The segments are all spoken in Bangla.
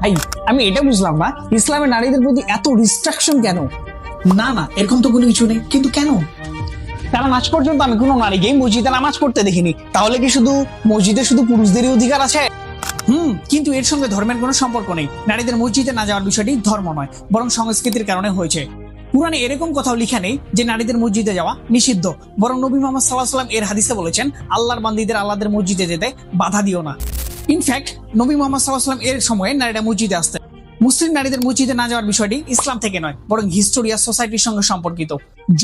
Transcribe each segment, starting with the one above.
ভাই, আমি এটা বুঝলাম না ইসলামে নারীদের প্রতি এত রিস্ট্রিকশন কেন? না না, এরকম তো কোনো কিছু নেই, কিন্তু কেন? কারণ আজ পর্যন্ত আমি কোনো নারীকে মসজিদে নামাজ পড়তে দেখিনি। তাহলে কি শুধু মসজিদে শুধু পুরুষদেরই অধিকার আছে? কিন্তু এর সঙ্গে ধর্মের কোনো সম্পর্ক নেই। নারীদের মসজিদে না যাওয়ার বিষয়টি ধর্ম নয়, বরং সংস্কৃতির কারণে হয়েছে। কুরআনে এরকম কোথাও লেখা নেই যে নারীদের মসজিদে যাওয়া নিষিদ্ধ, বরং নবী মুহাম্মদ সাল্লাল্লাহু আলাইহি ওয়াসাল্লাম এর হাদিসে বলেছেন, আল্লাহর বান্দীদের আল্লাহদের মসজিদে যেতে বাধা দিও না। ইনফ্যাক্ট নবী মুহাম্মদ সাল্লাল্লাহু আলাইহি ওয়াসাল্লাম এর সময়ে নারীরা মসজিদে আসতেন। মুসলিম নারীদের মসজিদে না যাওয়ার বিষয়টি ইসলাম থেকে নয়, বরং হিস্টোরি আর সোসাইটির সঙ্গে সম্পর্কিত।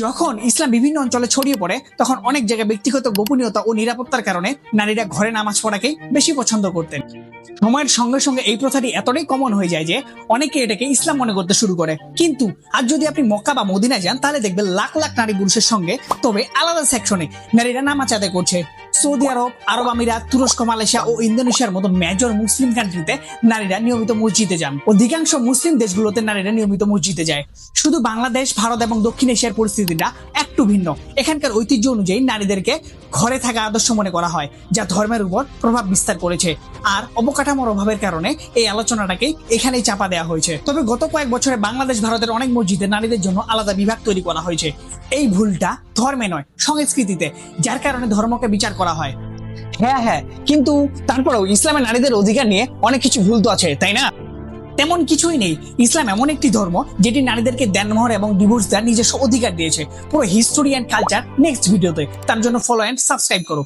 যখন ইসলাম বিভিন্ন অঞ্চলে ছড়িয়ে পড়ে, তখন অনেক জায়গায় ব্যক্তিগত গোপনীয়তা ও নিরাপত্তার কারণে নারীরা ঘরে নামাজ পড়াকে বেশি পছন্দ করতেন। সময়ের সঙ্গে সঙ্গে এই প্রথাটি এতটাই কমন হয়ে যায় যে অনেকে এটাকে ইসলাম মনে করতে শুরু করে। কিন্তু আজ যদি আপনি মক্কা বা মদিনায় যান, তাহলে দেখবেন লাখ লাখ নারী পুরুষের সঙ্গে, তবে আলাদা সেকশনে নারীরা নামাজ আদায় করছে। সৌদি আরব, আরব আমিরাত, তুরস্ক, মালয়েশিয়া ও ইন্দোনেশিয়ার মতো মেজর মুসলিম কান্ট্রিতে নারীরা নিয়মিত মসজিদে যান। অধিকাংশ মুসলিম দেশগুলোতে নারীরা নিয়মিত মসজিদে যায়। শুধু বাংলাদেশ, ভারত এবং দক্ষিণ এশিয়ার পরিস্থিতিটা একটু ভিন্ন। এখানকার ঐতিহ্য অনুযায়ী নারীদেরকে ঘরে থাকা আদর্শ মনে করা হয়, যা ধর্মের উপর প্রভাব বিস্তার করেছে। আর অবকাঠামোর অভাবের কারণে এই আলোচনাটাকে এখানেই চাপা দেওয়া হয়েছে। তবে গত কয়েক বছরে বাংলাদেশ, ভারতের অনেক মসজিদে নারীদের জন্য আলাদা বিভাগ তৈরি করা হয়েছে। এই ভুলটা ধর্মে নয়, সংস্কৃতিতে, যার কারণে ধর্মকে বিচার করা হয়। হ্যাঁ, কিন্তু তারপরেও ইসলামে নারীদের অধিকার নিয়ে অনেক কিছু ভুল তো আছে, তাই না? তেমন কিছুই নেই। ইসলাম এমন একটি ধর্ম যেটি নারীদেরকে দেনমোহর এবং ডিভোর্স দেওয়ার নিজস্ব অধিকার দিয়েছে। পুরো হিস্টোরি অ্যান্ড কালচার নেক্সট ভিডিওতে। তার জন্য ফলো অ্যান্ড সাবস্ক্রাইব করো।